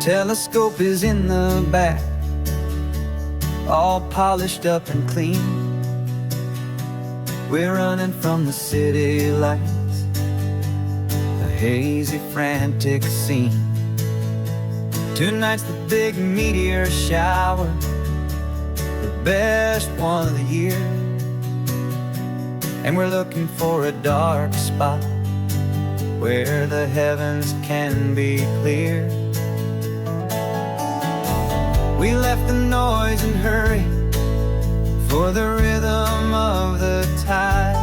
Telescope is in the back, all polished up and clean. We're running from the city lights, a hazy, frantic scene. Tonight's the big meteor shower, the best one of the year. And we're looking for a dark spot where the heavens can be clear. We left the noise and hurry for the rhythm of the tide,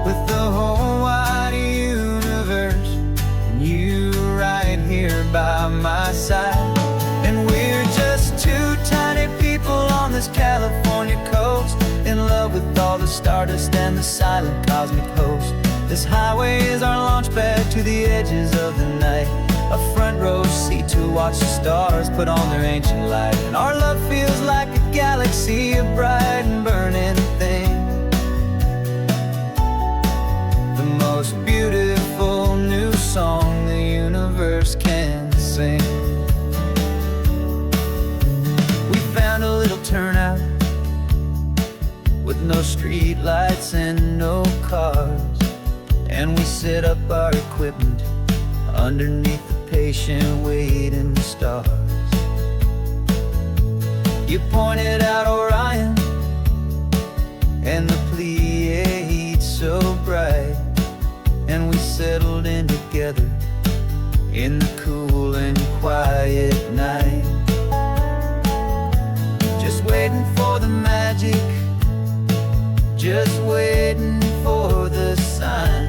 with the whole wide universe and you right here by my side. And we're just two tiny people on this California coast, in love with all the stardust and the silent cosmic host. This highway is our launch pad to the edges of the night, a front row seat to watch the stars put on their ancient light. And our love feels like a galaxy, a bright and burning thing, the most beautiful new song the universe can sing. We found a little turnout with no street lights and no cars, and we set up our equipment underneath the patient waiting stars. You pointed out Orion and the Pleiades so bright, and we settled in together in the cool and quiet night, just waiting for the magic, just waiting for the sign.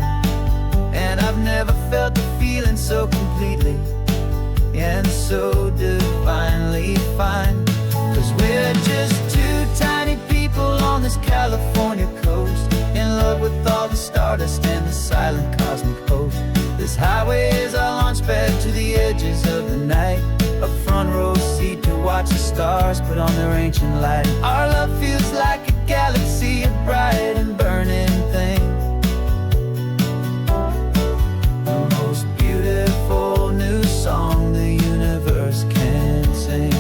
And I've never felt the feeling so completely and so divinely fine. 'Cause we're just two tiny people on this California coast, in love with all the stardust and the silent cosmic host. This highway is our launch pad to the edges of the night, a front row seat to watch the stars put on their ancient light. Our love feels like a galaxy, a bright and burning thing, the most beautiful new song the universe can sing.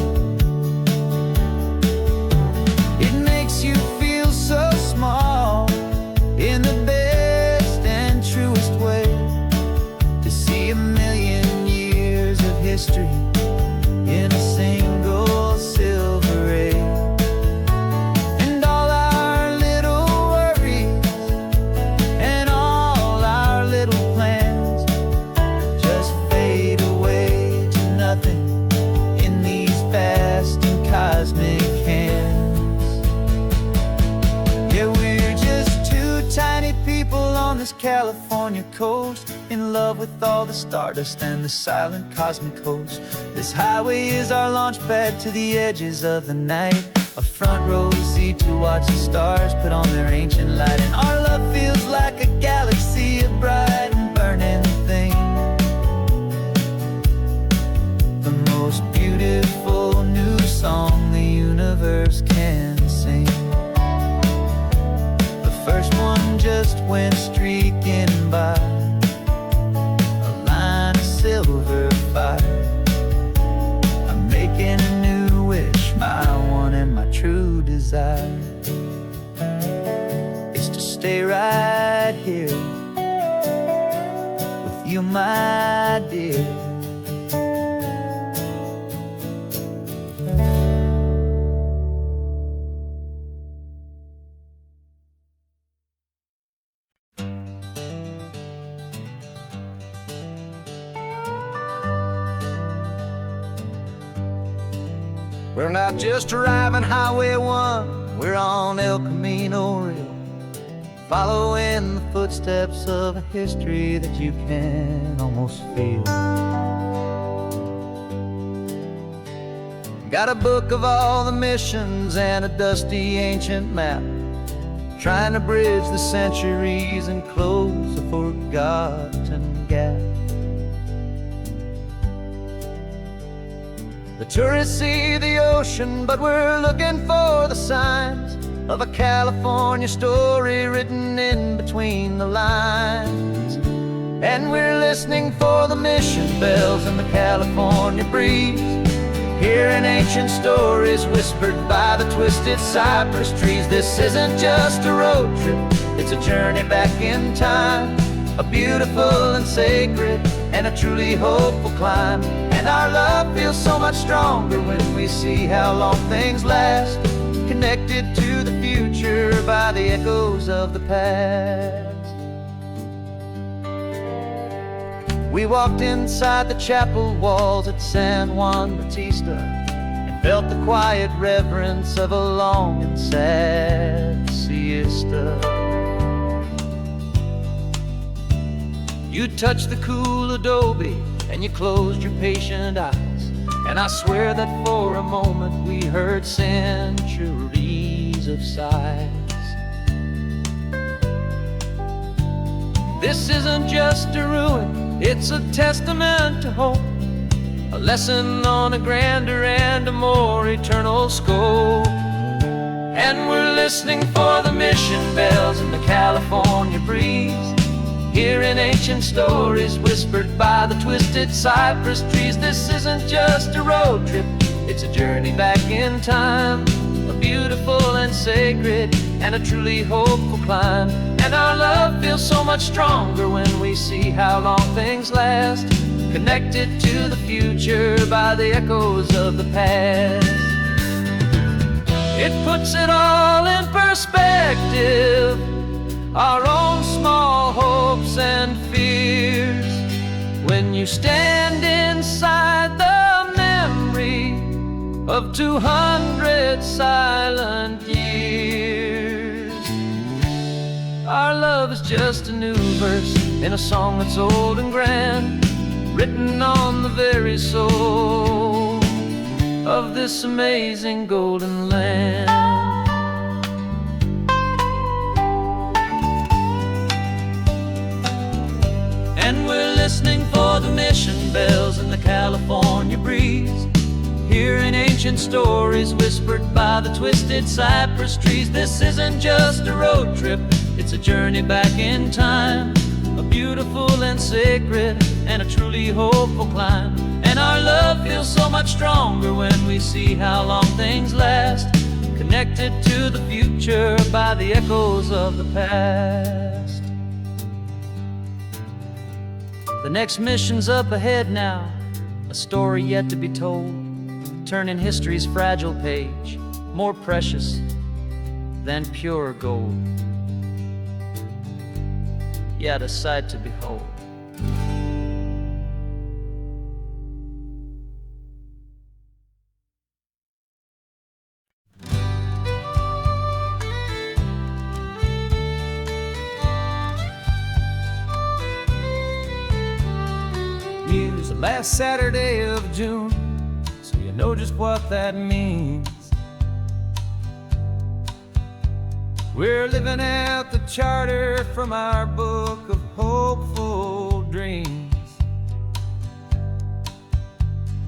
It makes you feel so small in the best and truest way, to see a million years of history in a single silver ray. And all our little worries and all our little plans just fade away to nothing in these vast and cosmic hands. Yeah, we're just two tiny people on this California coast, in love with all the stardust and the silent cosmic host. This highway is our launch pad to the edges of the night, a front row seat to watch the stars put on their ancient light. And our love feels like a galaxy, a bright and burning thing, the most beautiful new song the universe can sing. The first one just went streaking by, a line of silver fire. I'm making a new wish, my one and my true desire is to stay right here with you, my dear. We're not just driving Highway 1, we're on El Camino Real, following the footsteps of a history that you can almost feel. Got a book of all the missions and a dusty ancient map, trying to bridge the centuries and close a forgotten gap. The tourists see the ocean, but we're looking for the signs of a California story written in between the lines. And we're listening for the mission bells in the California breeze, hearing ancient stories whispered by the twisted cypress trees. This isn't just a road trip, it's a journey back in time, a beautiful and sacred and a truly hopeful climb. And our love feels so much stronger when we see how long things last, connected to the future by the echoes of the past. We walked inside the chapel walls at San Juan Bautista and felt the quiet reverence of a long and sad siesta. You touched the cool adobe and you closed your patient eyes, and I swear that for a moment we heard centuries of sighs. This isn't just a ruin, it's a testament to hope, a lesson on a grander and a more eternal scope. And we're listening for the mission bells in the California breeze, hearing ancient stories whispered by the twisted cypress trees. This isn't just a road trip, it's a journey back in time, a beautiful and sacred and a truly hopeful climb. And our love feels so much stronger when we see how long things last, connected to the future by the echoes of the past. It puts it all in perspective, our own small hopes and fears, when you stand inside the memory of 200 silent years. Our love is just a new verse in a song that's old and grand, written on the very soul of this amazing golden land. And we're listening for the mission bells in the California breeze, hearing ancient stories whispered by the twisted cypress trees. This isn't just a road trip, it's a journey back in time, a beautiful and sacred and a truly hopeful climb. And our love feels so much stronger when we see how long things last, connected to the future by the echoes of the past. The next mission's up ahead now, a story yet to be told, turning history's fragile page more precious than pure gold. Yet a sight to behold. Here's the last Saturday of June, so you know just what that means. We're living out the charter from our book of hopeful dreams.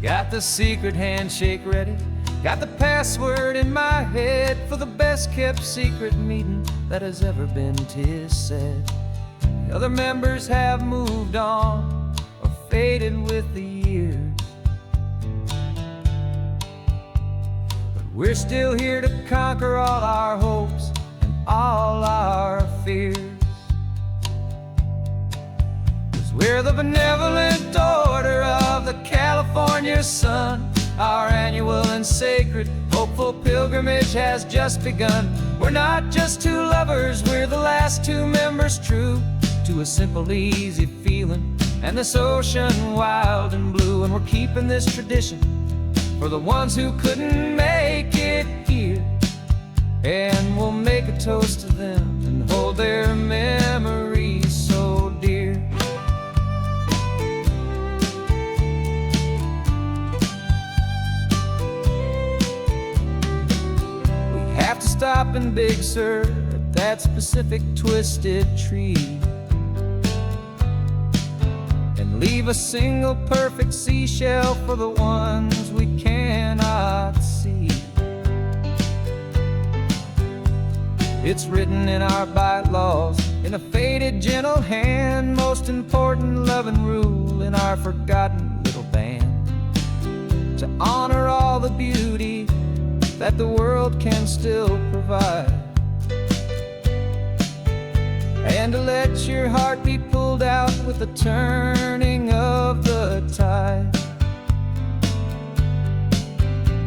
Got the secret handshake ready, got the password in my head for the best kept secret meeting that has ever been, 'tis said. The other members have moved on or faded with the years, but we're still here to conquer all our hopes, all our fears. 'Cause we're the benevolent order of the California sun. Our annual and sacred hopeful pilgrimage has just begun. We're not just two lovers, we're the last two members true to a simple, easy feeling and this ocean wild and blue. And we're keeping this tradition for the ones who couldn't make it here, and we'll make a toast to them and hold their memories so dear. We have to stop in Big Sur at that specific twisted tree and leave a single perfect seashell for the ones we cannot see. It's written in our bylaws, in in a faded gentle hand, most important love and rule in our forgotten little band, to honor all the beauty that the world can still provide, and to let your heart be pulled out with the turning of the tide.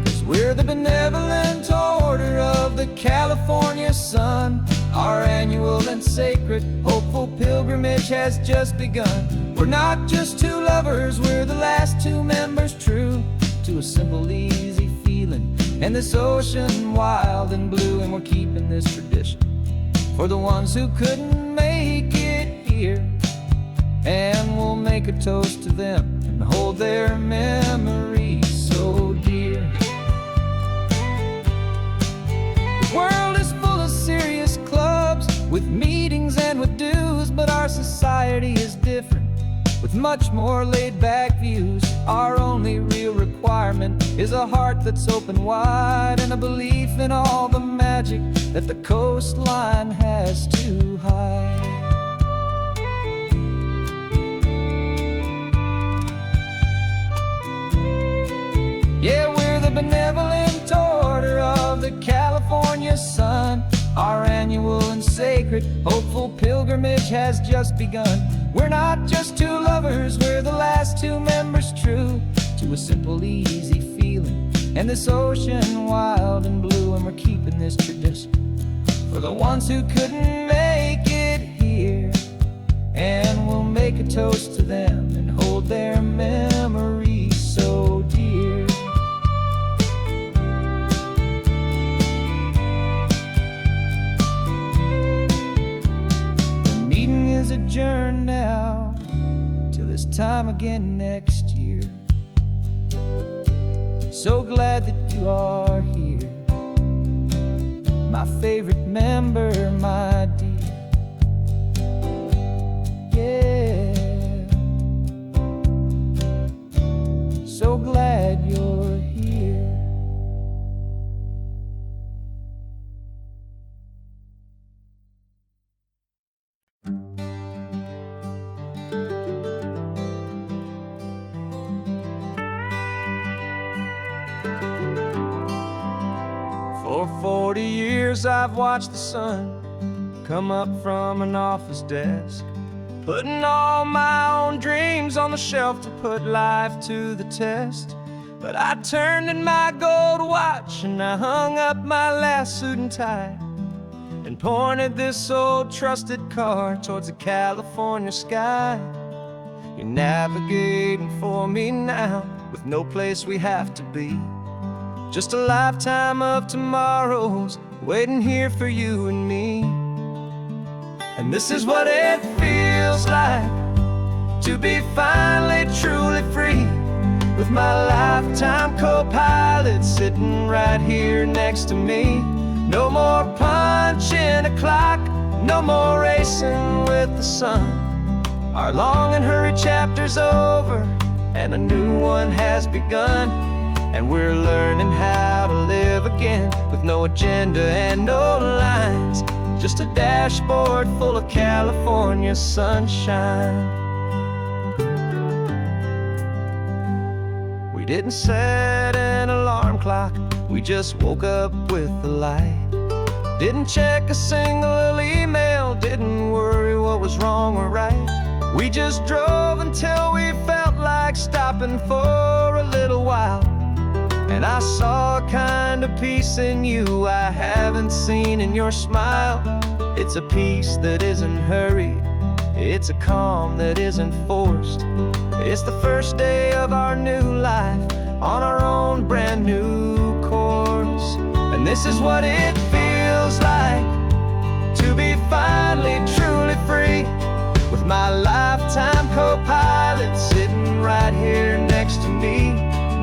'Cause we're the benevolent order of the California sun. Our annual and sacred hopeful pilgrimage has just begun. We're not just two lovers, we're the last two members true to a simple, easy feeling, and this ocean wild and blue. And we're keeping this tradition for the ones who couldn't make it here, and we'll make a toast to them and hold their memories so dear. The world is full of serious clubs with meetings and with dues, but our society is different with much more laid-back views. Our only real requirement is a heart that's open wide, and a belief in all the magic that the coastline has to hide. Yeah, we're the benevolent order of the California sun. Our annual and sacred hopeful pilgrimage has just begun. We're not just two lovers, we're the last two members true to a simple, easy feeling, and this ocean wild and blue. And we're keeping this tradition for the ones who couldn't make it here, and we'll make a toast to them and hold their memories so dear. The meeting is adjourned now till this time again next year. So glad that you are here, my favorite member, my dear. Yeah, so glad you're here. For 40 years I've watched the sun come up from an office desk, putting all my own dreams on the shelf to put life to the test. But I turned in my gold watch and I hung up my last suit and tie, and pointed this old trusted car towards the California sky. You're navigating for me now with no place we have to be, just a lifetime of tomorrows waiting here for you and me. And this is what it feels like to be finally truly free, with my lifetime co-pilot sitting right here next to me. No more punching a clock, no more racing with the sun. Our long and hurried chapter's over and a new one has begun. And we're learning how to live again with no agenda and no lines, just a dashboard full of California sunshine. We didn't set an alarm clock, we just woke up with the light. Didn't check a single email, didn't worry what was wrong or right. We just drove until we felt like stopping for a little while. And I saw a kind of peace in you I haven't seen in your smile. It's a peace that isn't hurried, it's a calm that isn't forced. It's the first day of our new life on our own brand new course. And this is what it feels like to be finally truly free, with my lifetime co-pilot sitting right here next to me.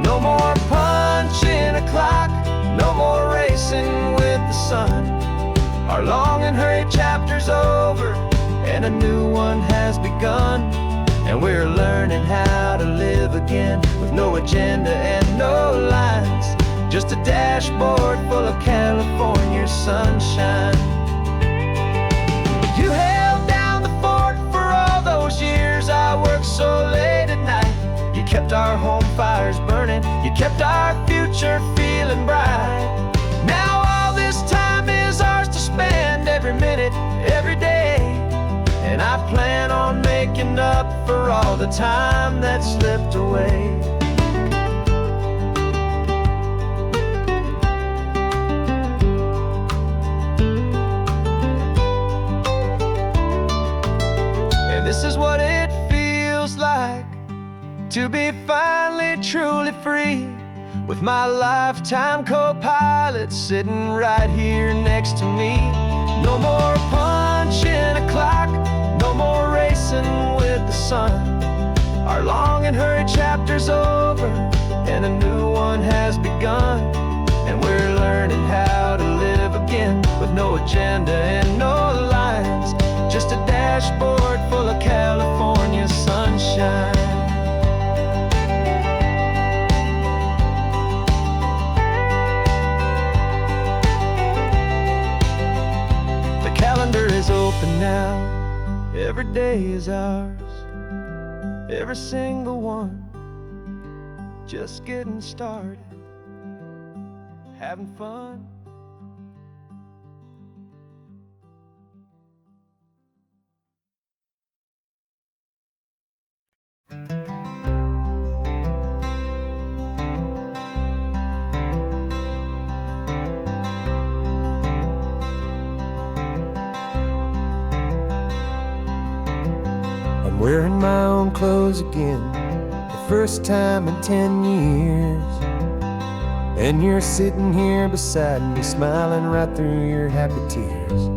No more punching a clock, no more racing with the sun. Our long and hurried chapter's over and a new one has begun. And we're learning how to live again with no agenda and no lines, just a dashboard full of California sunshine. You held down kept our future feeling bright. Now all this time is ours to spend, every minute, every day. And I plan on making up for all the time that slipped away. And this is what it feels like to be finally truly free, with my lifetime co-pilot sitting right here next to me. No more punching a clock, no more racing with the sun. Our long and hurried chapter's over, and a new one has begun. And we're learning how to live again, with no agenda and no lines, just a dashboard full of California sunshine. Calendar is open now, every day is ours, every single one, just getting started, having fun. I'm wearing my own clothes again, the first time in 10 years. And you're sitting here beside me, smiling right through your happy tears.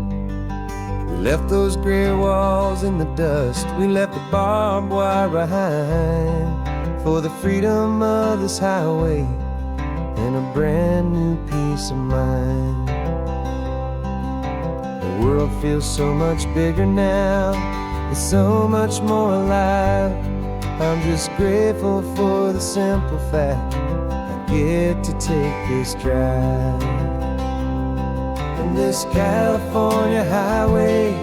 We left those gray walls in the dust, we left the barbed wire behind, for the freedom of this highway and a brand new peace of mind. The world feels so much bigger now, it's so much more alive. I'm just grateful for the simple fact I get to take this drive. And this California highway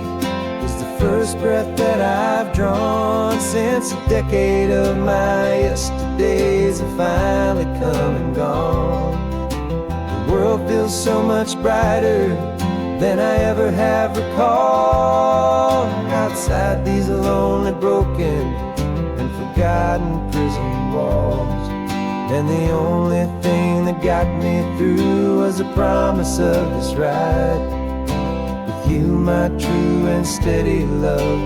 is the first breath that I've drawn since a decade of my yesterdays have finally come and gone. The world feels so much brighter than I ever have recalled. Outside these lonely, broken, and forgotten prison walls. And the only thing that got me through was the promise of this ride. With you, my true and steady love,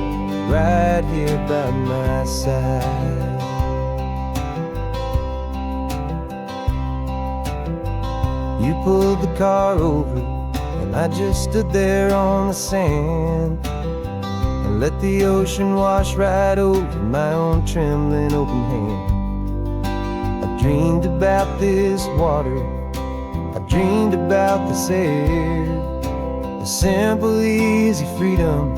right here by my side. You pulled the car over, and I just stood there on the sand, and let the ocean wash right over my own trembling open hand. I dreamed about this water, I dreamed about this air, the simple easy freedom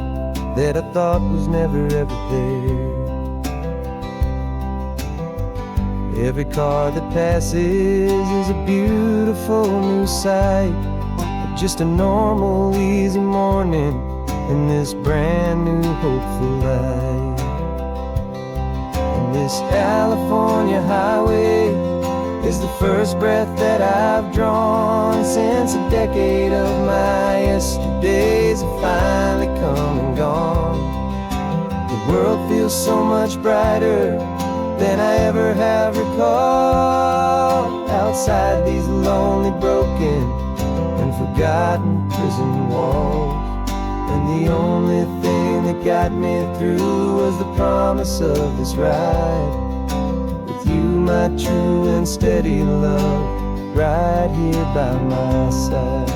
that I thought was never ever there. Every car that passes is a beautiful new sight, just a normal easy morning in this brand new hopeful life. And this California highway is the first breath that I've drawn since a decade of my yesterdays have finally come and gone. The world feels so much brighter than I ever have recalled. Outside these lonely, broken, and forgotten prison walls. And the only thing that got me through was the promise of this ride. With you, my true and steady love, right here by my side.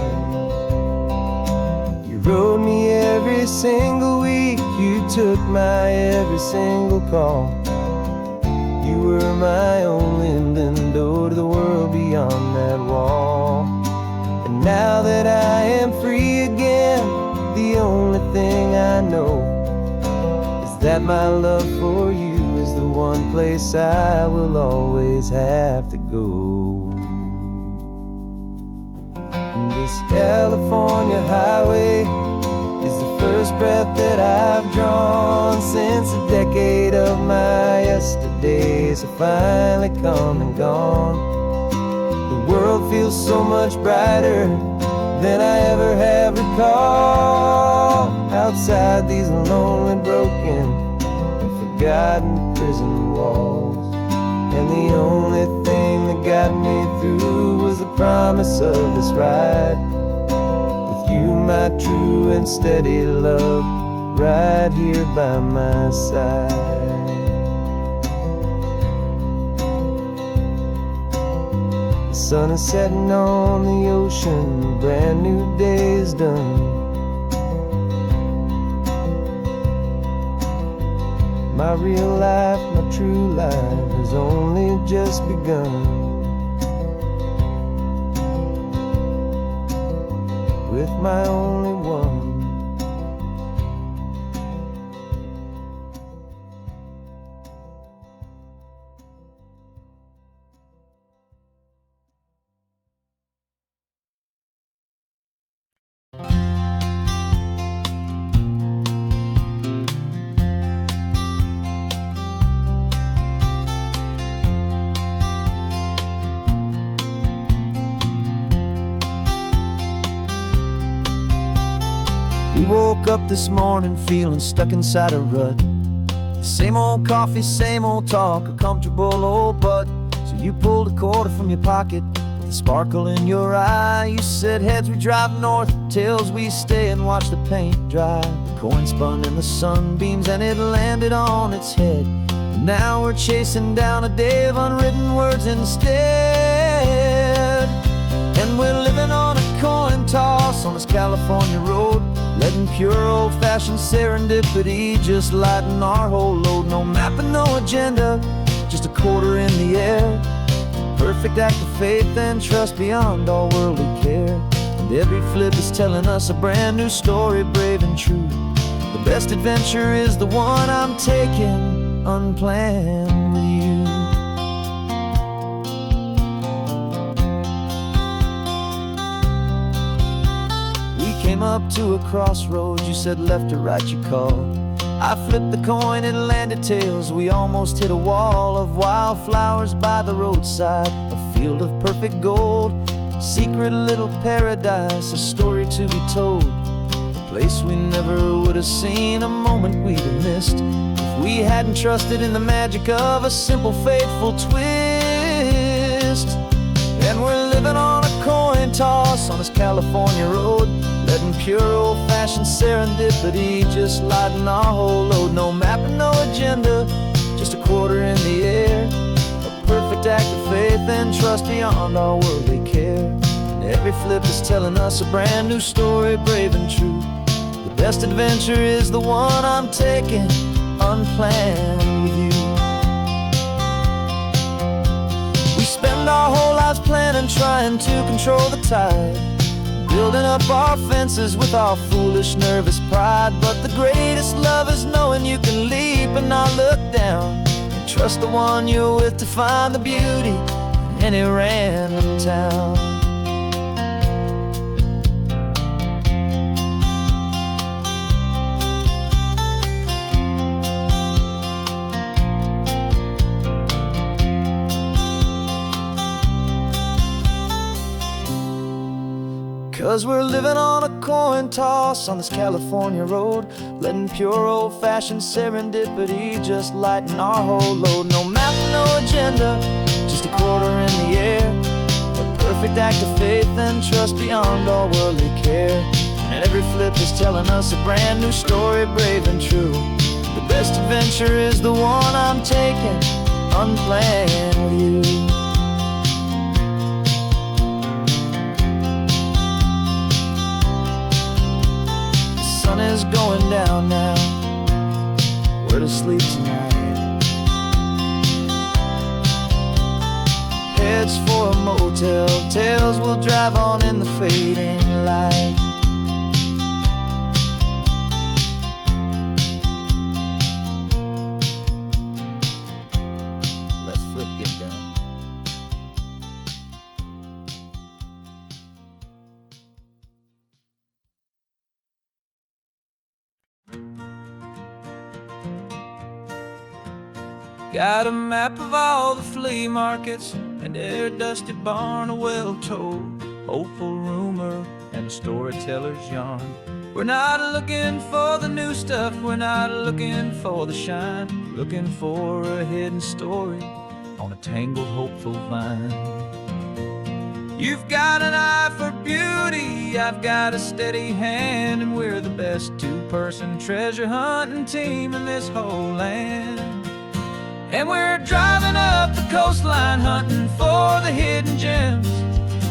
You rode me every single week, you took my every single call. You were my only window to the world beyond that wall. And now that I am free again, the only thing I know is that my love for you is the one place I will always have to go. And this California highway is the first breath that I've drawn since a decade of my yesterdays have finally come and gone. much brighter than I ever have recalled. Outside these lonely, broken, and forgotten prison walls, and the only thing that got me through was the promise of this ride with you, my true and steady love, right here by my side. The sun is setting on the ocean, a brand new day is done. My real life, my true life has only just begun. With my only one. We woke up this morning feeling stuck inside a rut. Same old coffee, same old talk, a comfortable old butt. So you pulled a quarter from your pocket with a sparkle in your eye. You said, heads we drive north, tails we stay and watch the paint dry. The coin spun in the sunbeams and it landed on its head. And now we're chasing down a day of unwritten words instead. And we're living on a coin toss on this California road, letting pure old-fashioned serendipity just lighten our whole load. No map and no agenda, just a quarter in the air. Perfect act of faith and trust beyond all worldly care. And every flip is telling us a brand new story, brave and true. The best adventure is the one I'm taking, unplanned with you. Came up to a crossroads, you said left or right, you called. I flipped the coin, it landed tails. We almost hit a wall of wildflowers by the roadside, a field of perfect gold, secret little paradise, a story to be told. A place we never would have seen, a moment we'd have missed if we hadn't trusted in the magic of a simple, faithful twist. And we're living on a coin toss on this California road, letting pure old-fashioned serendipity just lighten our whole load. No map and no agenda, just a quarter in the air. A perfect act of faith and trust beyond all worldly care. And every flip is telling us a brand new story, brave and true. The best adventure is the one I'm taking, unplanned with you. We spend our whole lives planning, trying to control the tide, building up our fences with our foolish, nervous pride. But the greatest love is knowing you can leap and not look down, and trust the one you're with to find the beauty in any random town. 'Cause we're living on a coin toss on this California road, letting pure old-fashioned serendipity just lighten our whole load. No map, no agenda, just a quarter in the air. A perfect act of faith and trust beyond all worldly care. And every flip is telling us a brand new story, brave and true. The best adventure is the one I'm taking, unplanned with you. The sun is going down now, we're to sleep tonight. Heads for a motel, tails will drive on in the fading light. Let's flip get done. Got a map of all the flea markets and every dusty barn well told. hopeful rumor, and a storyteller's yarn. We're not looking for the new stuff, we're not looking for the shine, looking for a hidden story on a tangled, hopeful vine. You've got an eye for beauty, I've got a steady hand, and we're the best two-person treasure hunting team in this whole land. And we're driving up the coastline hunting for the hidden gems,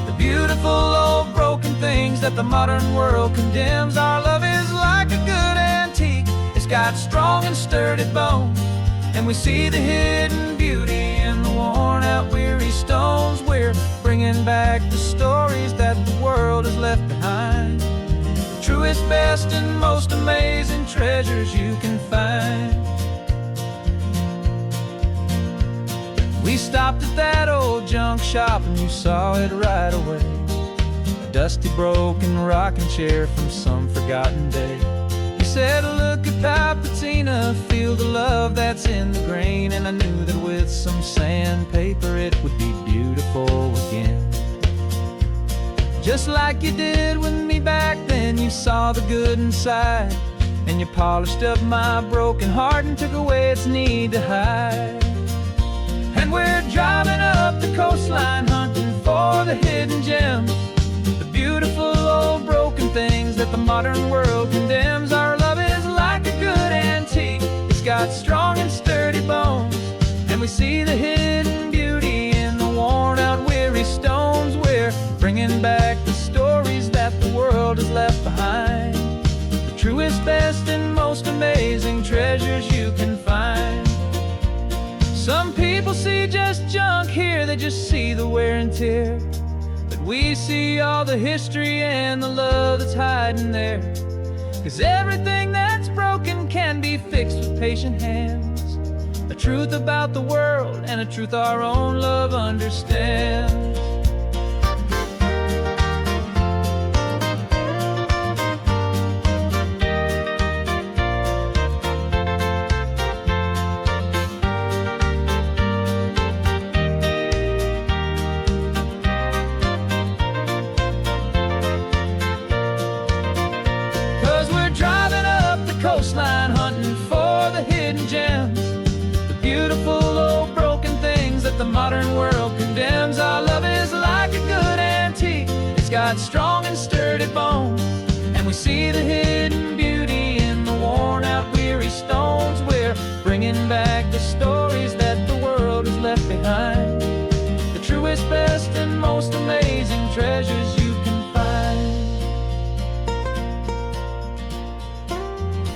the beautiful old broken things that the modern world condemns. Our love is like a good antique, it's got strong and sturdy bones, and we see the hidden beauty in the worn out weary stones. We're bringing back the stories that the world has left behind, the truest, best, and most amazing treasures you can find. We stopped at that old junk shop and you saw it right away, a dusty, broken rocking chair from some forgotten day. You said, look at that patina, feel the love that's in the grain, and I knew that with some sandpaper it would be beautiful again. Just like you did with me back then, you saw the good inside, and you polished up my broken heart and took away its need to hide. And we're driving up the coastline hunting for the hidden gems, the beautiful old broken things that the modern world condemns. Our love is like a good antique, it's got strong and sturdy bones, and we see the hidden beauty in the worn out weary stones. We're bringing back the stories that the world has left behind, the truest, best, and most amazing treasures you can find. Some people see just junk here, they just see the wear and tear, but we see all the history and the love that's hiding there. 'Cause everything that's broken can be fixed with patient hands, a truth about the world and a truth our own love understands. 'Cause we're driving up the coastline hunting for the hidden gems, the beautiful old broken things that the modern world condemns. Our love is like a good antique, it's got strong and sturdy bones, and we see the hidden beauty in the worn out weary stones. We're bringing back the stories that the world has left behind, the truest, best, and most amazing treasures you can find.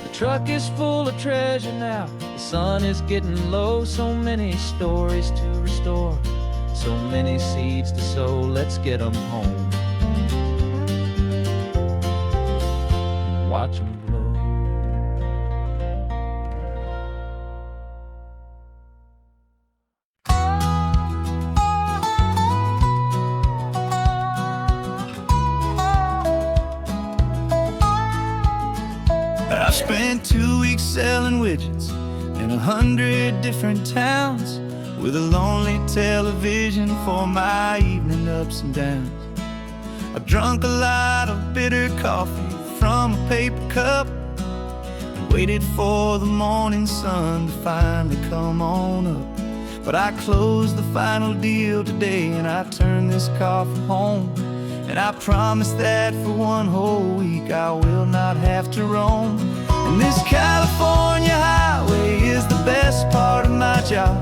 The truck is full of treasure now, the sun is getting low, so many stories to restore, so many seeds to sow. Let's get them home, watch them blow. I spent 2 weeks selling widgets in 100 different towns, with a lonely television for my evening ups and downs. I've drunk a lot of bitter coffee from a paper cup, and waited for the morning sun to finally come on up. But I closed the final deal today, and I turned this coffee home, and I promise that for one whole week I will not have to roam. And this California highway is the best part of my job.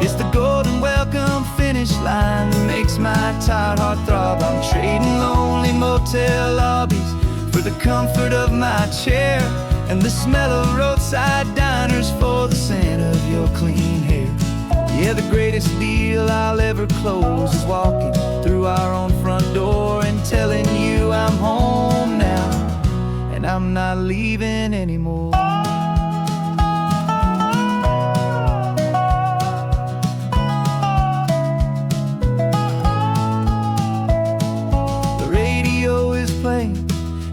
It's the golden welcome finish line that makes my tired heart throb. I'm trading lonely motel lobbies for the comfort of my chair, and the smell of roadside diners for the scent of your clean hair. Yeah, the greatest deal I'll ever close is walking through our own front door and telling you I'm home now, and I'm not leaving anymore. The radio is playing,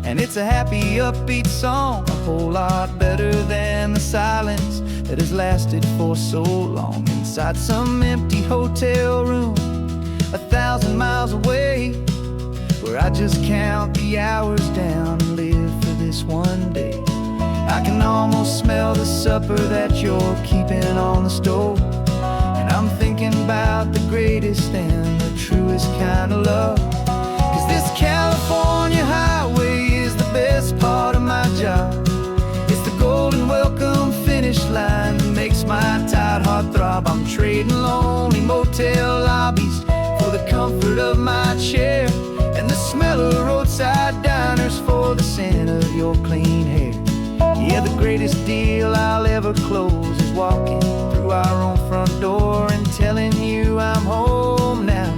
and it's a happy, upbeat song, a whole lot better than the silence that has lasted for so long. Inside some empty hotel room 1,000 miles away, where I just count the hours down and live for this one day. I can almost smell the supper that you're keeping on the stove, and I'm thinking about the greatest and the truest kind of love. 'Cause this California highway is the best part of my job. It's the golden welcome finish line that makes my tired heart throb. I'm trading lonely motel lobbies for the comfort of my chair, and the smell of roadside diners for the scent of your clean hair. Yeah, the greatest deal I'll ever close is walking through our own front door and telling you I'm home now,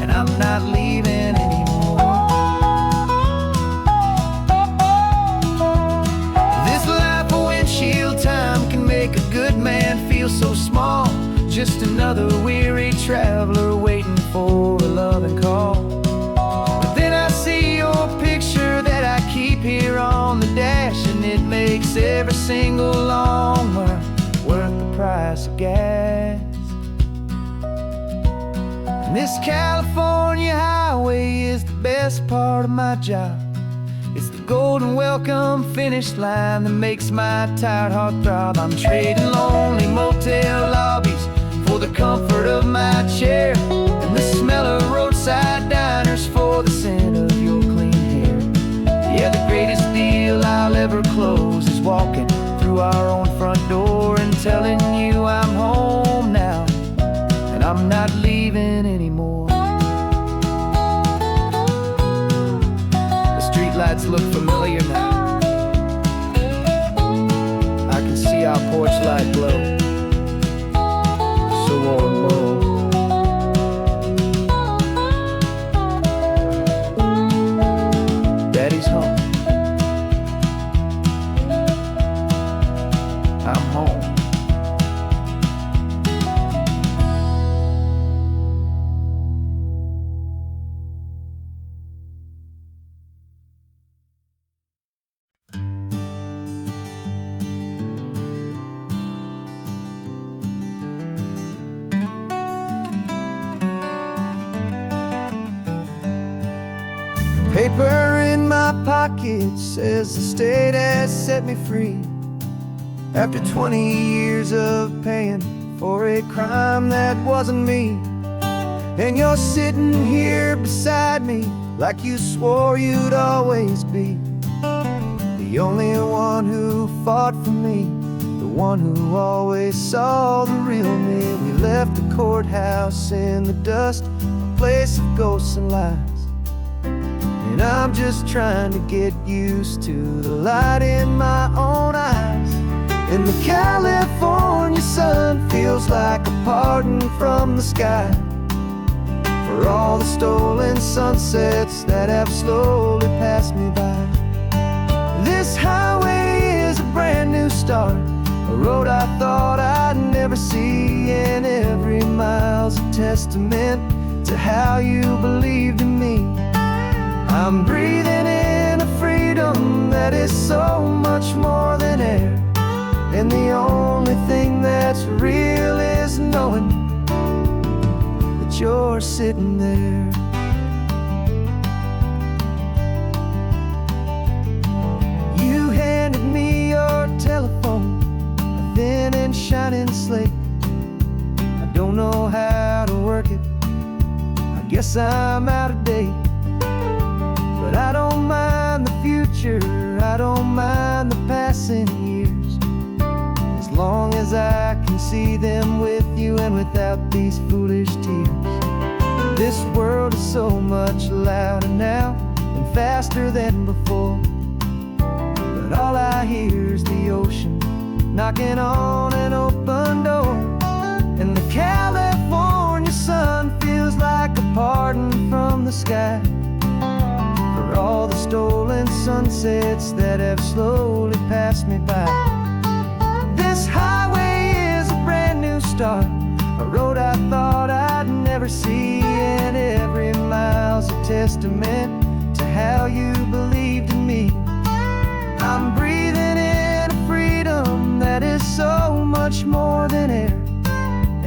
and I'm not leaving anymore. This life of windshield time can make a good man feel so small, just another weary traveler waiting for a loving call. But then I see your picture that I keep here on the dash, and it makes every single long mile worth the price of gas. And this California highway is the best part of my job. It's the golden welcome finish line that makes my tired heart throb. I'm trading lonely motel lobbies for the comfort of my chair, and the smell of roadside diners for the scent of your clean hair. Yeah, the greatest deal I'll ever close is walking through our own front door and telling you I'm home now, and I'm not leaving anymore. The streetlights look familiar now. I can see our porch light glow, so warm, low. Daddy's home. I'm home. Paper in my pocket says the state has set me free after 20 years of paying for a crime that wasn't me. And you're sitting here beside me like you swore you'd always be the only one who fought for me, the one who always saw the real me. We left the courthouse in the dust, a place of ghosts and lies. And I'm just trying to get used to the light in my own eyes. And the California sun feels like a pardon from the sky for all the stolen sunsets that have slowly passed me by. This highway is a brand new start, a road I thought I'd never see, and every mile's a testament to how you believed in me. I'm breathing in a freedom that is so much more than air, and the only thing that's real is knowing that you're sitting there. You handed me your telephone, a thin and shining slate. I don't know how to work it, I guess I'm out of date. But I don't mind the future, I don't mind the passing years, as long as I can see them with you and without these foolish tears. This world is so much louder now and faster than before, but all I hear is the ocean knocking on an open door. And the California sun feels like a pardon from the sky for all the stolen sunsets that have slowly passed me by. This highway is a brand new start, a road I thought I'd never see, and every mile's a testament to how you believed in me. I'm breathing in a freedom that is so much more than air,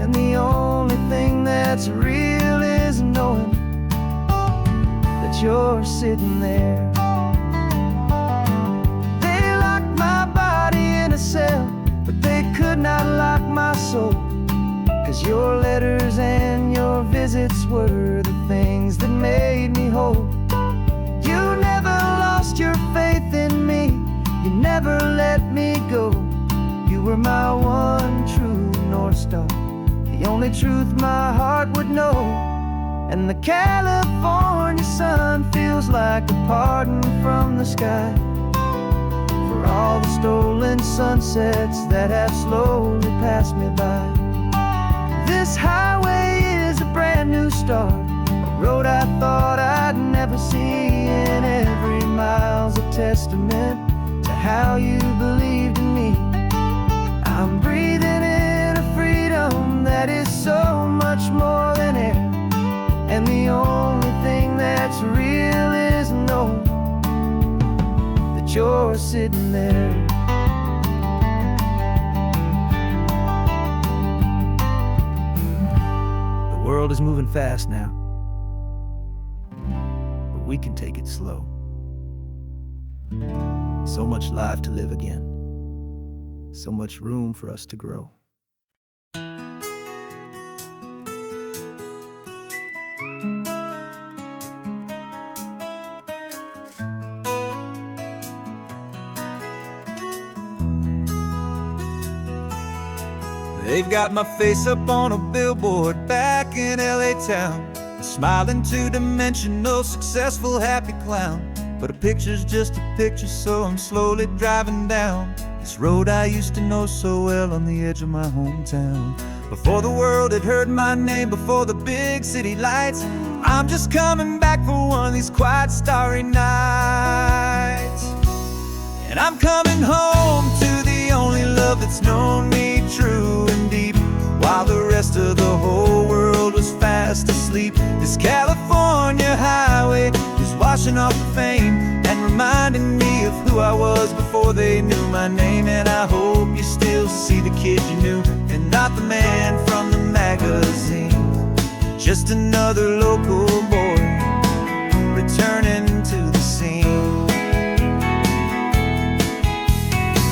and the only thing that's real is knowing that that you're sitting there. They locked my body in a cell, but they could not lock my soul. 'Cause your letters and your visits were the things that made me whole. You never lost your faith in me, you never let me go. You were my one true North Star, the only truth my heart would know. And the California sun feels like a pardon from the sky for all the stolen sunsets that have slowly passed me by. This highway is a brand new start, a road I thought I'd never see, and every mile's a testament to how you believed in me. I'm breathing in a freedom that is so much more than air, and the only thing that's real is knowing that you're sitting there. The world is moving fast now, but we can take it slow. So much life to live again, so much room for us to grow. They've got my face up on a billboard back in LA town, smiling two-dimensional, successful, happy clown. But a picture's just a picture, so I'm slowly driving down this road I used to know so well on the edge of my hometown. Before the world had heard my name, before the big city lights, I'm just coming back for one of these quiet, starry nights. And I'm coming home to the only love that's known me true and deep, while the rest of the whole world was fast asleep. This California highway is washing off the fame and reminding me of who I was before they knew my name. And I hope you still see the kid you knew, and not the man from the magazine. Just another local boy returning to the scene.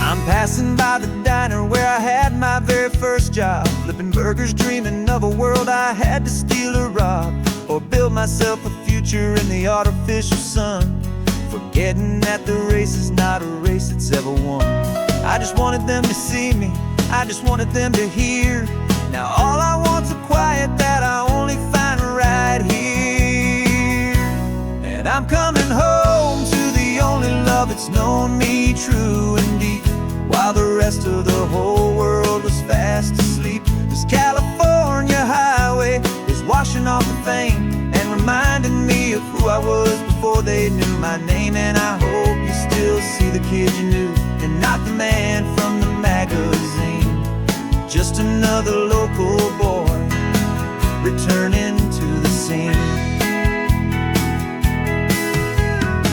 I'm passing by the diner where I had my very first job, flipping burgers, dreaming of a world I had to steal or rob, or build myself a future in the artificial sun, forgetting that the race is not a race that's ever won. I just wanted them to see me, I just wanted them to hear. Now all I want's a quiet that I only find right here. And I'm coming home to the only love that's known me true and deep, while the rest of the whole world was fast asleep. This California highway is washing off the fame and reminding me of who I was before they knew my name. And I hope you still see the kid you knew, and not the man from the magazine. Just another local boy returning to the scene.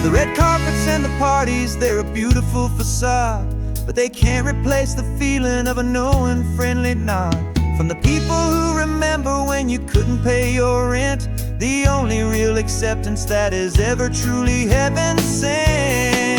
The red carpets and the parties, they're a beautiful facade, but they can't replace the feeling of a knowing, friendly nod from the people who remember when you couldn't pay your rent, the only real acceptance that is ever truly heaven sent.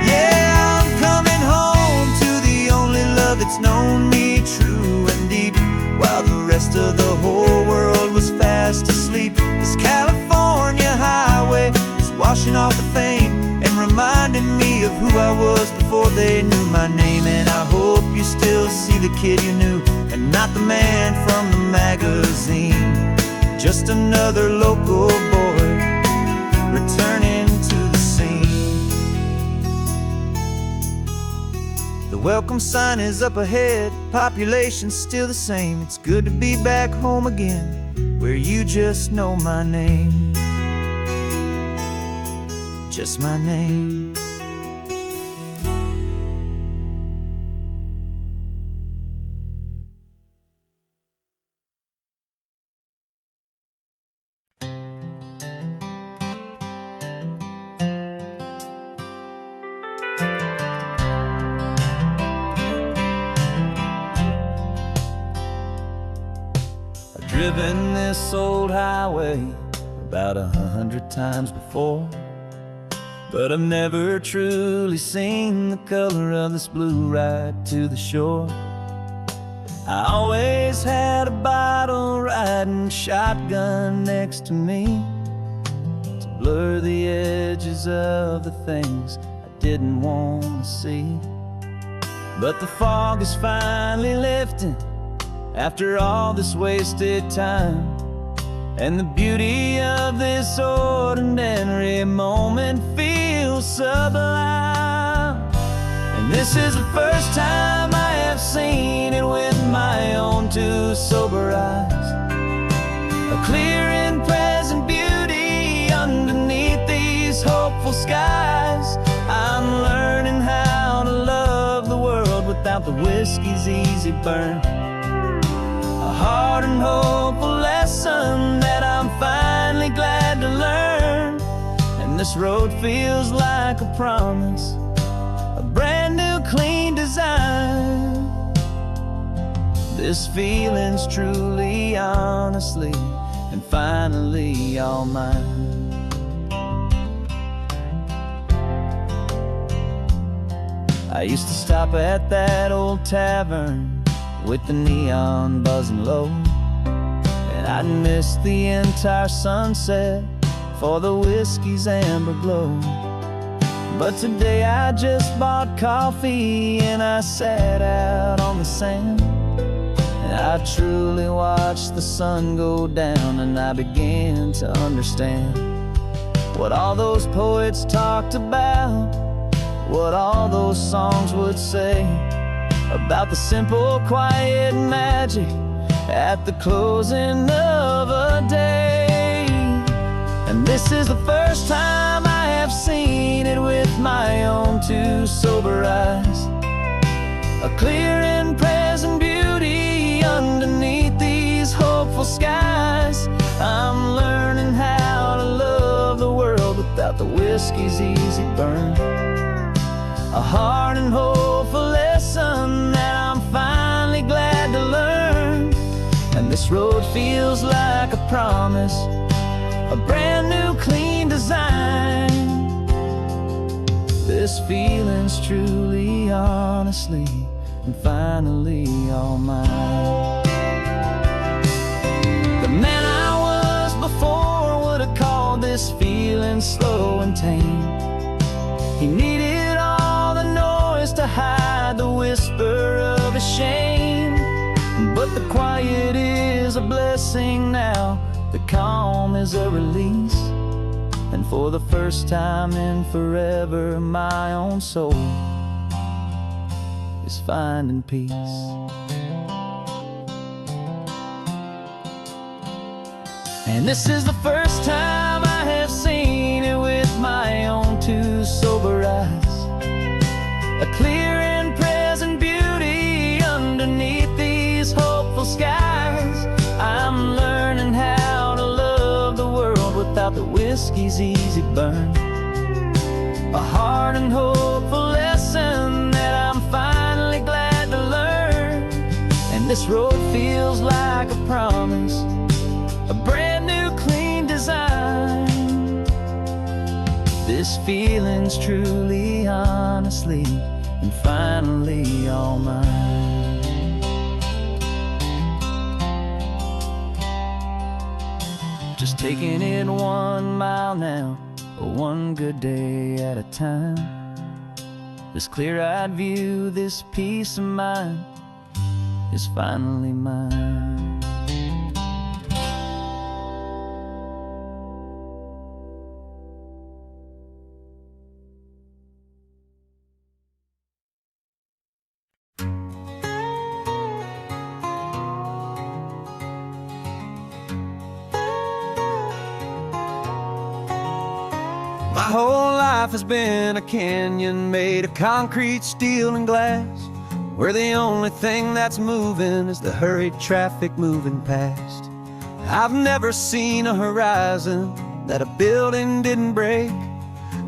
Yeah, I'm coming home to the only love that's known me true and deep, while the rest of the whole world was fast asleep. This California highway is washing off the fame and reminding me of who I was before they knew my name. And I hope you still see the kid you knew, and not the man from the magazine. Just another local boy returning to the scene. The welcome sign is up ahead, population's still the same. It's good to be back home again, where you just know my name. Just my name. driven this old highway about 100 times before, but I've never truly seen the color of this blue ride to the shore. I always had a bottle riding shotgun next to me to blur the edges of the things I didn't want to see. But the fog is finally lifting after all this wasted time, and the beauty of this ordinary moment feels sublime. And this is the first time I have seen it with my own two sober eyes, a clear and present beauty underneath these hopeful skies. I'm learning how to love the world without the whiskey's easy burn, a hard and hopeful lesson that I'm finally glad to learn. And this road feels like a promise, a brand new clean design. This feeling's truly, honestly, and finally all mine. I used to stop at that old tavern with the neon buzzing low, and I'd miss the entire sunset for the whiskey's amber glow. But today I just bought coffee and I sat out on the sand, and I truly watched the sun go down, and I began to understand what all those poets talked about, what all those songs would say about the simple, quiet magic at the closing of a day. And this is the first time I have seen it with my own two sober eyes, a clear and present beauty underneath these hopeful skies. I'm learning how to love the world without the whiskey's easy burn, a hard and hopeful lesson that I'm finally glad to learn. And this road feels like a promise, a brand new clean design. This feeling's truly, honestly, and finally all mine. The man I was before would have called this feeling slow and tame. He needed all the noise to hide the whisper of his shame, but the quiet is a blessing now, the calm is a release, and for the first time in forever my own soul is finding peace. And this is the first time I have seen it with my own two sober eyes, a clear and present beauty underneath these hopeful skies. I'm learning how to love the world without the whiskey's easy burn, a hard and hopeful lesson that I'm finally glad to learn. And this road feels like a promise, a brand new clean design. This feeling's truly, honestly, and finally all mine. Just taking it 1 mile now, one good day at a time. This clear-eyed view, this peace of mind is finally mine. My whole life has been a canyon made of concrete, steel, and glass, where the only thing that's moving is the hurried traffic moving past. I've never seen a horizon that a building didn't break,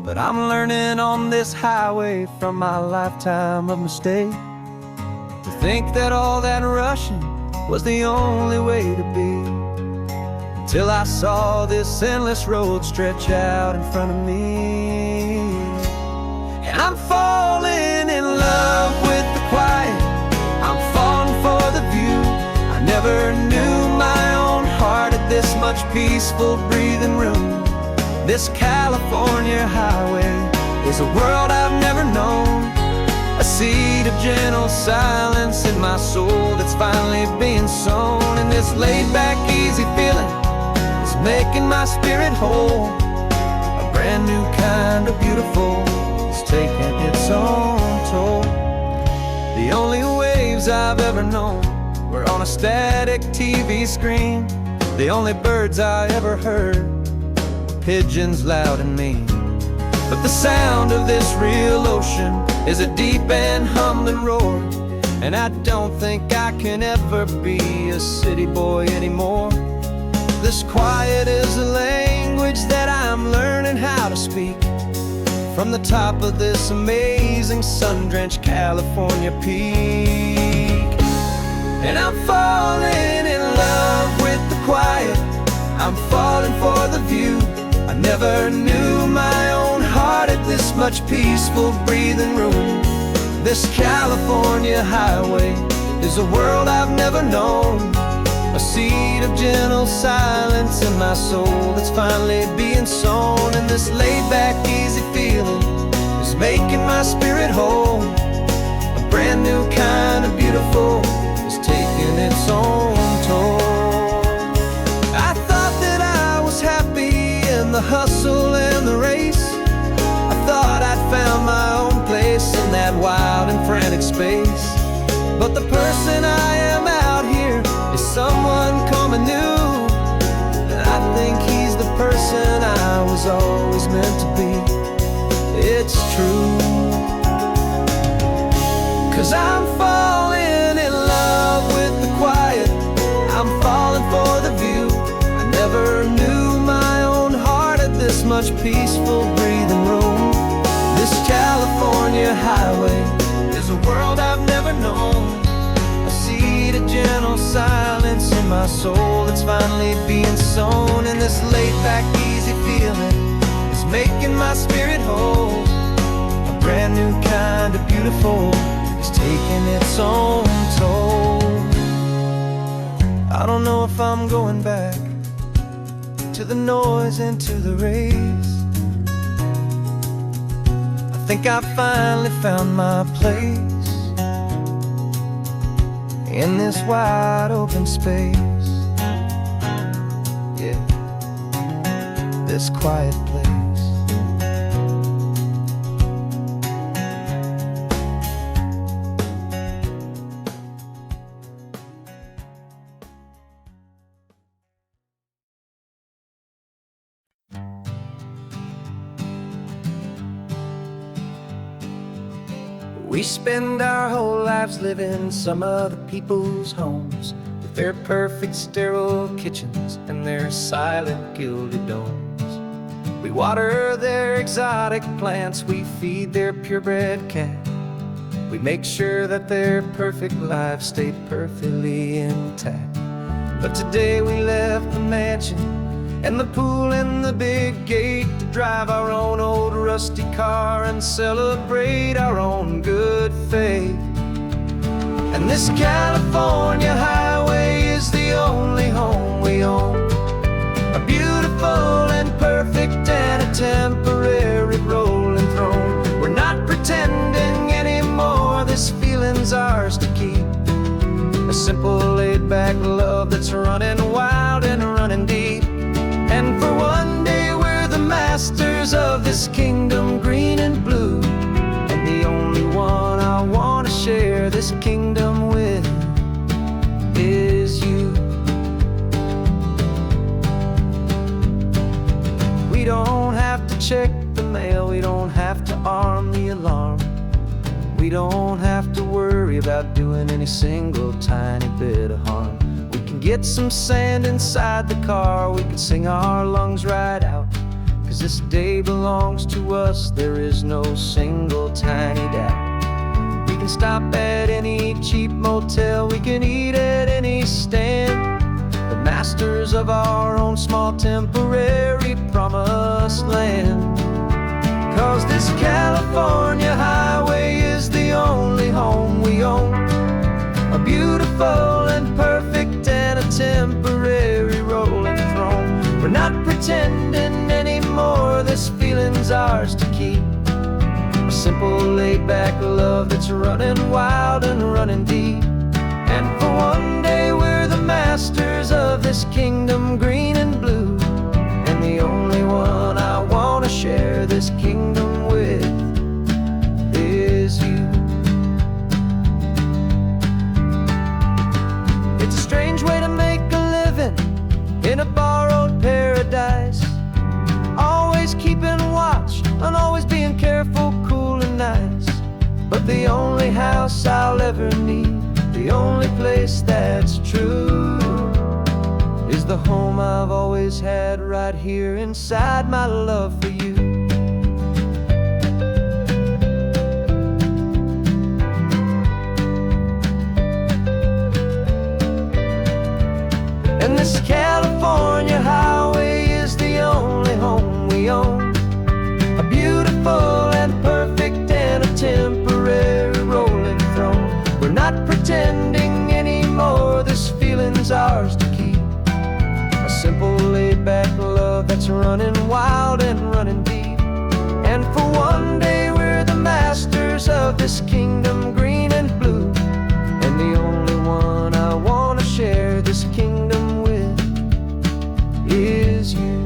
but I'm learning on this highway from my lifetime of mistake to think that all that rushing was the only way to be. till I saw this endless road stretch out in front of me. And I'm falling in love with the quiet, I'm falling for the view. I never knew my own heart had this much peaceful breathing room. This California highway is a world I've never known, a seed of gentle silence in my soul that's finally being sown. And this laid-back, easy feeling is making my spirit whole. A brand new kind of beautiful is taking its own toll. The only waves I've ever known were on a static TV screen. The only birds I ever heard were pigeons loud and mean. But the sound of this real ocean is a deep and humbling roar, and I don't think I can ever be a city boy anymore. This quiet is a language that I'm learning how to speak from the top of this amazing sun-drenched California peak. And I'm falling in love with the quiet, I'm falling for the view. I never knew my own heart had this much peaceful breathing room. This California highway is a world I've never known, a seed of gentle silence in my soul that's finally being sown. And this laid-back, easy feeling is making my spirit whole. A brand new kind of beautiful is taking its own toll. I thought that I was happy in the hustle and the race. I thought I'd found my own place in that wild and frantic space. But the person I am out here is someone coming new, and I think he's the person I was always meant to be. It's true, 'cause I'm falling in love with the quiet, I'm falling for the view. I never knew my own heart had this much peaceful breathing room. This California highway is a world I've never known, a seed of gentle silence in my soul that's finally being sown. And this laid-back, easy feeling is making my spirit whole. A brand new kind of beautiful is taking its own toll. I don't know if I'm going back to the noise and to the race. I think I finally found my place in this wide open space. Yeah, this quiet place. We spend our whole lives living some other people's homes, with their perfect sterile kitchens and their silent gilded domes. We water their exotic plants, we feed their purebred cat. We make sure that their perfect lives stay perfectly intact. But today we left the mansion and the pool and the big gate to drive our own old rusty car and celebrate our own good faith. And this California highway is the only home we own, a beautiful and perfect and a temporary rolling throne. We're not pretending anymore, this feeling's ours to keep, a simple laid-back love that's running wild and running deep. And for one day we're the masters of this kingdom green and blue, and the only one I want to share this kingdom with is you. We don't have to check the mail, we don't have to arm the alarm, we don't have to worry about doing any single tiny bit of harm. We can get some sand inside the car, we can sing our lungs right out, 'cause this day belongs to us, there is no single tiny doubt. We can stop at any cheap motel, we can eat at any stand, but masters of our own small temporary promised land. 'Cause this California highway is the only home we own, a beautiful and perfect and a temporary rolling throne. We're not pretending anymore, this feeling's ours to keep. A simple laid-back love that's running wild and running deep. And for one day we're the masters of this kingdom green and blue, and the only one I want to share this kingdom with is you. It's a strange way to make a living in a borrowed paradise, always keeping watch and always being careful, cool and nice. But the only house I'll ever need, the only place that's true, is the home I've always had right here inside my love for you. And this California highway is the only home we own, a beautiful and perfect and a temporary rolling throne. We're not pretending anymore, this feeling's ours to keep. A simple laid-back love that's running wild and running deep. And for one day we're the masters of this kingdom green and blue, and the only one I want to share this kingdom with is you.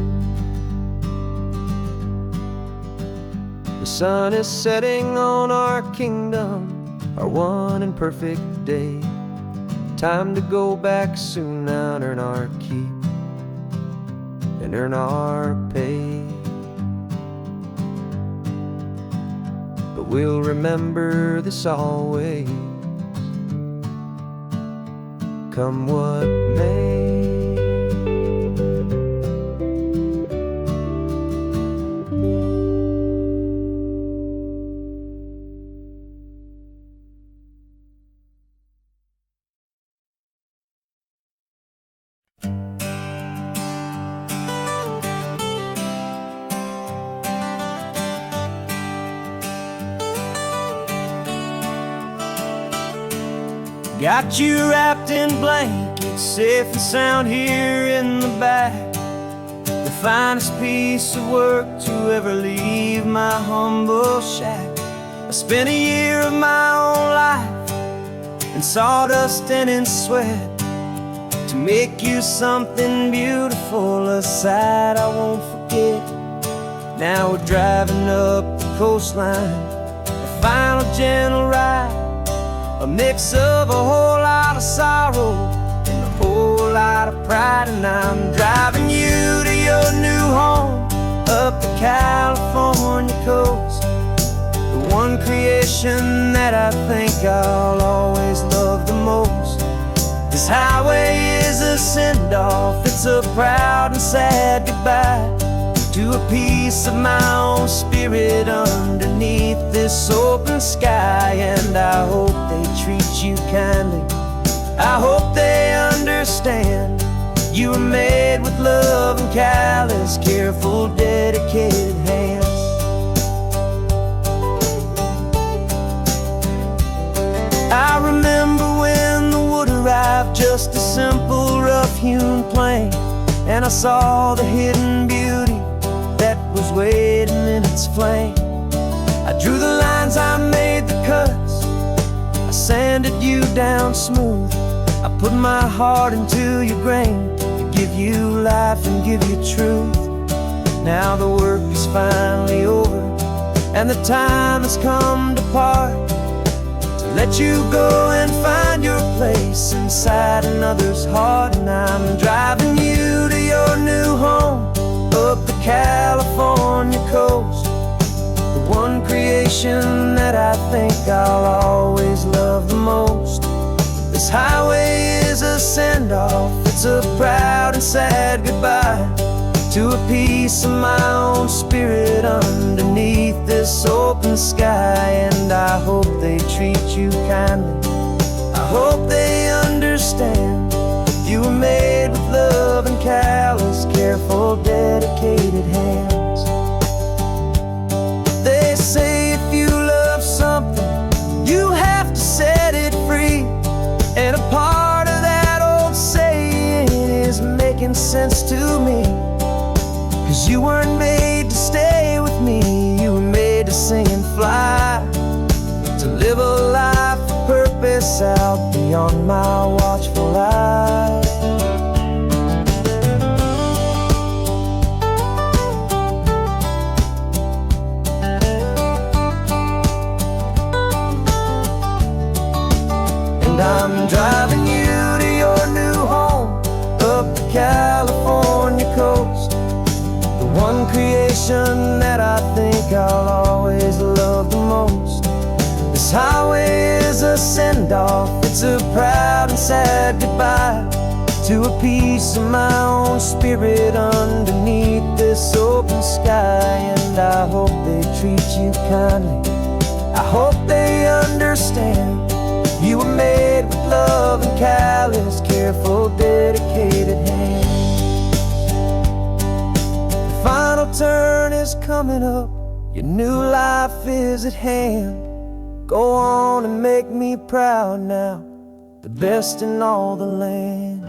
The sun is setting on our kingdom, our one and perfect day. Time to go back soon now and earn our keep and earn our pay. But we'll remember this always, come what may. Got you wrapped in blankets, safe and sound here in the back. The finest piece of work to ever leave my humble shack. I spent a year of my own life in sawdust and in sweat to make you something beautiful, a sight I won't forget. Now we're driving up the coastline, a final gentle ride, a mix of a whole lot of sorrow and a whole lot of pride. And I'm driving you to your new home up the California coast, the one creation that I think I'll always love the most. This highway is a send-off, it's a proud and sad goodbye to a piece of my own spirit underneath this open sky. And I hope they treat you kindly, I hope they understand you were made with love and callous, careful, dedicated hands. I remember when the wood arrived, just a simple rough-hewn plank, and I saw the hidden beauty that was waiting in its flame. I drew the lines, I made the cuts, I sanded you down smooth. I put my heart into your grain to give you life and give you truth. Now the work is finally over and the time has come to part, to let you go and find your place inside another's heart. And I'm driving you to your new home up the California coast, the one creation that I think I'll always love the most. This highway is a send-off, it's a proud and sad goodbye to a piece of my own spirit underneath this open sky. And I hope they treat you kindly, I hope they understand you were made with love careful, dedicated hands. They say if you love something, you have to set it free. And a part of that old saying is making sense to me. 'Cause you weren't made to stay with me, you were made to sing and fly, to live a life of purpose out beyond my watchful eye. And I'm driving you to your new home up the California coast, the one creation that I think I'll always love the most. This highway is a send-off, it's a proud and sad goodbye to a piece of my own spirit underneath this open sky. And I hope they treat you kindly, I hope they understand. You were made with love and callous, careful, dedicated hands. The final turn is coming up, your new life is at hand. Go on and make me proud now, the best in all the land.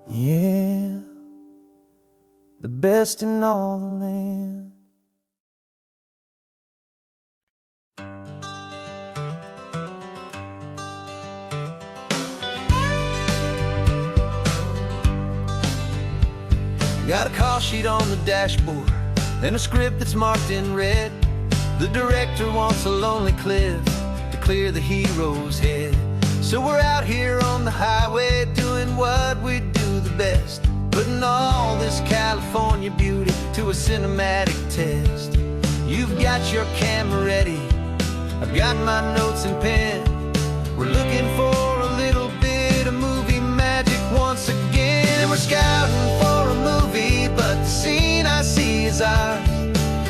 Yeah, the best in all the land. Got a call sheet on the dashboard and a script that's marked in red. The director wants a lonely cliff to clear the hero's head. So we're out here on the highway doing what we do the best, putting all this California beauty to a cinematic test. You've got your camera ready, I've got my notes and pen. We're looking for a little bit of movie magic once again. And we're scouting for a movie, but the scene I see is ours.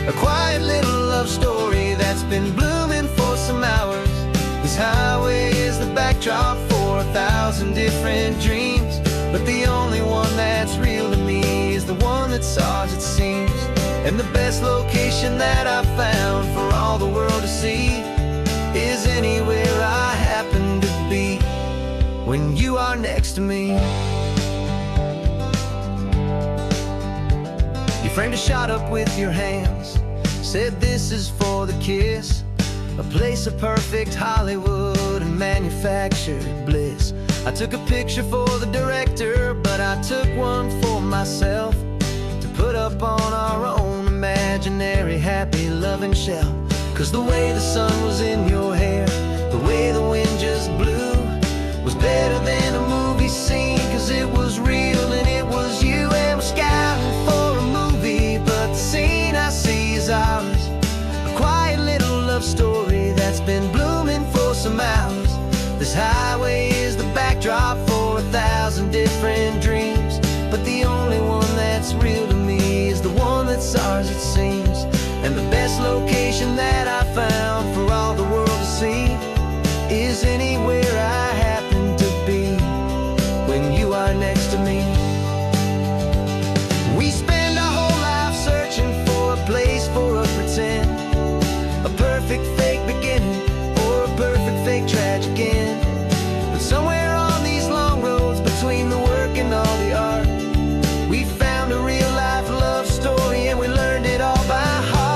A quiet little love story that's been blooming for some hours. This highway is the backdrop for 1,000 different dreams, but the only one that's real to me is the one that's ours, it seems. And the best location that I've found for all the world to see is anywhere I happen to be when you are next to me. You framed a shot up with your hands, said this is for the kiss, a place of perfect Hollywood and manufactured bliss. I took a picture for the director, but I took one for myself to put up on our own imaginary happy loving shelf. 'Cause the way the sun was in your hair, the way the wind just blew, was better than a movie scene. 'Cause it was real and it was you. And we're scouting for a movie, but the scene I see is ours. A quiet little love story that's been blooming for some hours. This highway is the backdrop for 1,000 different dreams, but the only one that's real to me is the one that's ours, it seems. And the best location that I found for all the world to see is anywhere I happen to be when you are next to me. We spend our whole life searching for a place for a pretend, a perfect fake beginning or a perfect fake tragic end. But somewhere on these long roads between the work and all the art, we found a real life love story and we learned it all by heart.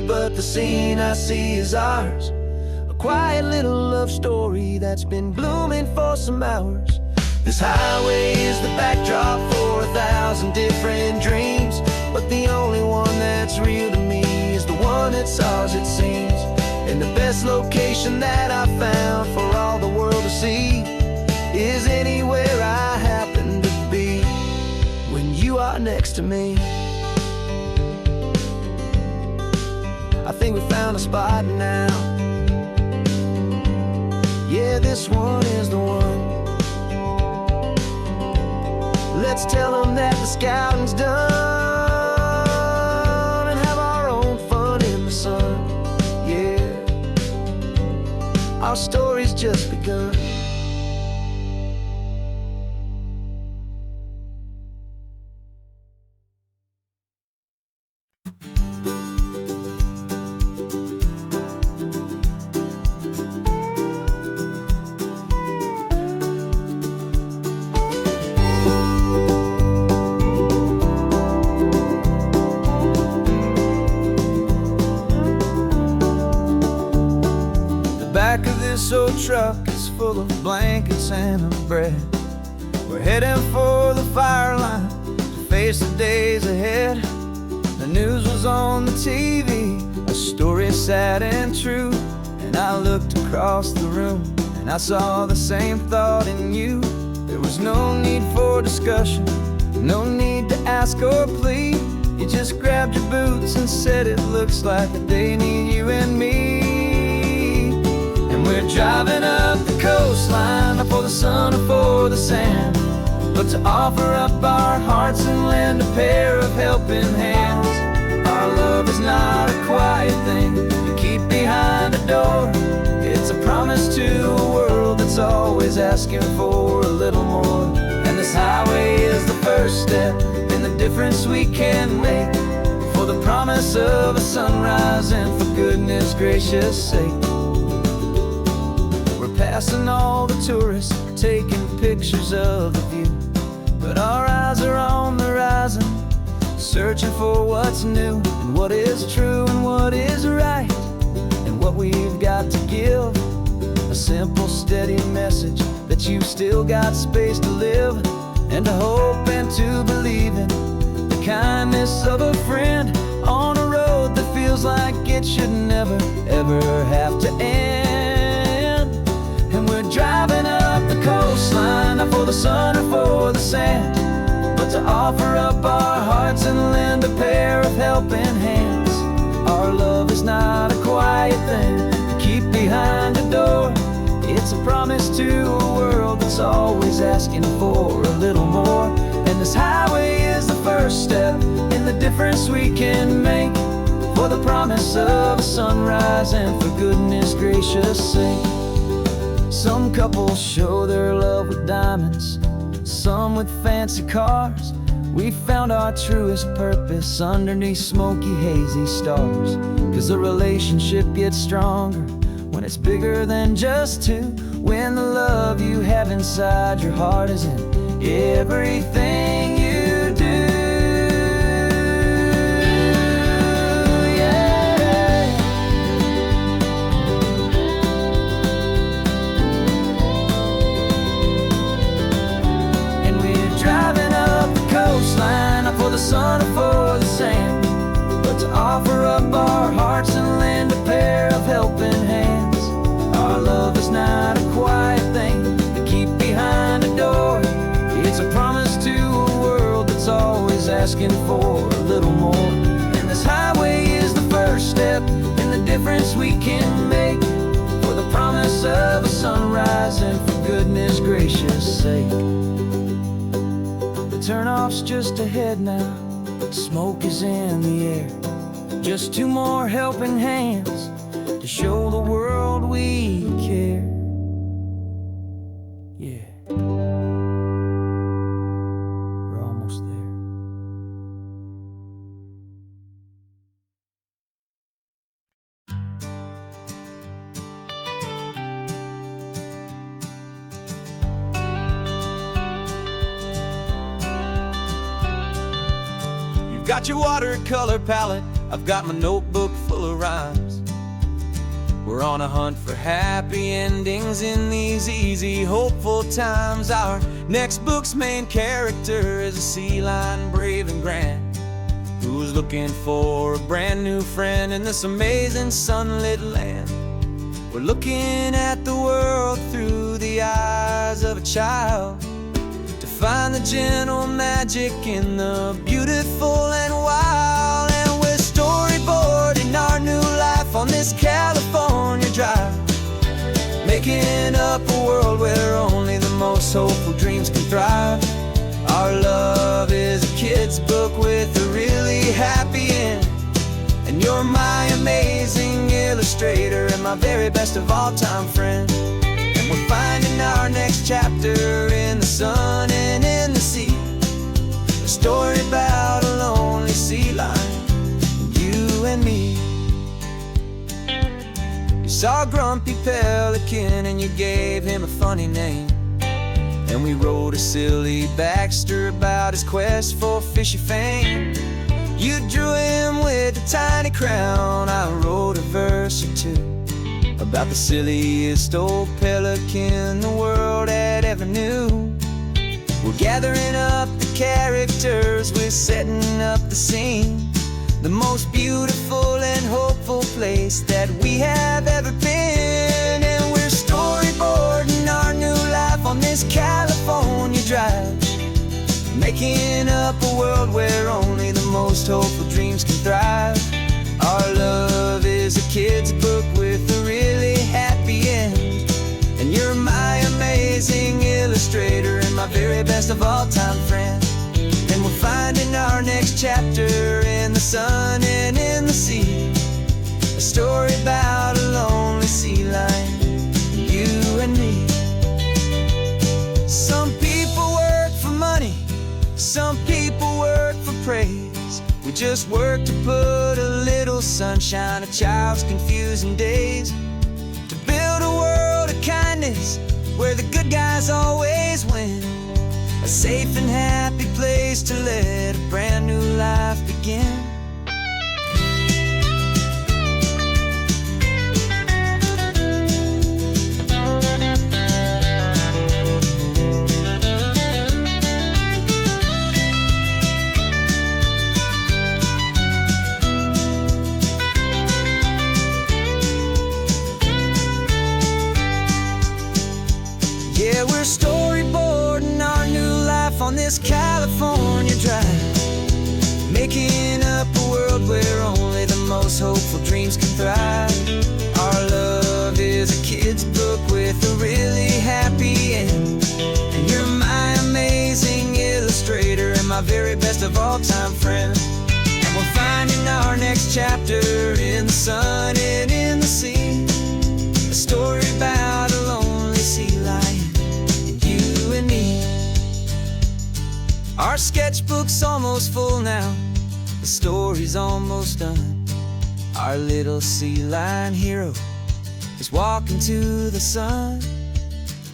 But the scene I see is ours, a quiet little love story that's been blooming for some hours. This highway is the backdrop for 1,000 different dreams, but the only one that's real to me is the one that's ours, it seems. And the best location that I found for all the world to see is anywhere I happen to be when you are next to me. I think we found a spot now. Yeah. this one is the one. Let's tell them that the scouting's done and have our own fun in the sun. Yeah, our story's just begun. Back of this old truck is full of blankets and of bread. We're heading for the fire line to face the days ahead. The news was on the TV, a story sad and true. And I looked across the room and I saw the same thought in you. There was no need for discussion, no need to ask or plead. You just grabbed your boots and said it looks like the day need you and me. We're driving up the coastline, not for the sun or for the sand, but to offer up our hearts and lend a pair of helping hands. Our love is not a quiet thing you keep behind a door. It's a promise to a world that's always asking for a little more. And this highway is the first step in the difference we can make, for the promise of a sunrise and for goodness gracious sake. Passing all the tourists, taking pictures of the view, but our eyes are on the horizon, searching for what's new and what is true and what is right, and what we've got to give. A simple, steady message that you've still got space to live, and to hope and to believe in the kindness of a friend on a road that feels like it should never, ever have to end. And we're driving up the coastline, not for the sun or for the sand, but to offer up our hearts and lend a pair of helping hands. Our love is not a quiet thing to keep behind a door. It's a promise to a world that's always asking for a little more. And this highway is the first step in the difference we can make, for the promise of a sunrise and for goodness gracious sake. Some couples show their love with diamonds, some with fancy cars. We found our truest purpose underneath smoky, hazy stars. 'Cause the relationship gets stronger when it's bigger than just two, when the love you have inside your heart is in everything you do. Not for the sun or for the sand, but to offer up our hearts and lend a pair of helping hands. Our love is not a quiet thing to keep behind a door. It's a promise to a world that's always asking for a little more. And this highway is the first step in the difference we can make, for the promise of a sunrise and for goodness gracious sake. Turnoff's just ahead now, smoke is in the air. Just two more helping hands to show the world we care. Yeah, we're almost there. Got your watercolor palette, I've got my notebook full of rhymes. We're on a hunt for happy endings in these easy, hopeful times. Our next book's main character is a sea lion, brave and grand, who's looking for a brand new friend in this amazing sunlit land. We're looking at the world through the eyes of a child, to find the gentle magic in the beautiful and wild. And we're storyboarding our new life on this California drive, making up a world where only the most hopeful dreams can thrive. Our love is a kid's book with a really happy end, and you're my amazing illustrator and my very best of all-time friend. And we're finding our next chapter in the sun and in the sea, a story about a lonely sea lion, you and me. You saw a grumpy pelican and you gave him a funny name, and we wrote a silly Baxter about his quest for fishy fame. You drew him with a tiny crown, I wrote a verse or two about the silliest old pelican the world had ever knew. We're gathering up the characters, we're setting up the scene, the most beautiful and hopeful place that we have ever been. And we're storyboarding our new life on this California drive, making up a world where only the most hopeful dreams can thrive. Our love is a kid's book with a really happy end, and you're my amazing illustrator and my very best of all-time friend. And we're finding our next chapter in the sun and in the sea, a story about a lonely sea lion, you and me. Some people work for money, some people work for praise. We just work to put a little sunshine in a child's confusing days, to build a world of kindness where the good guys always win, a safe and happy place to let a brand new life begin. Yeah, we're storyboarding our new life on this California drive, making up a world where only the most hopeful dreams can thrive. Our love is a kid's book with a really happy end, and you're my amazing illustrator and my very best of all-time friend. And we're finding our next chapter in the sun and in the sea, a story about a lonely sea lion, you and me. Our sketchbook's almost full now, the story's almost done. Our little sea lion hero is walking to the sun.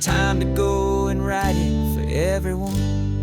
Time to go and write it for everyone.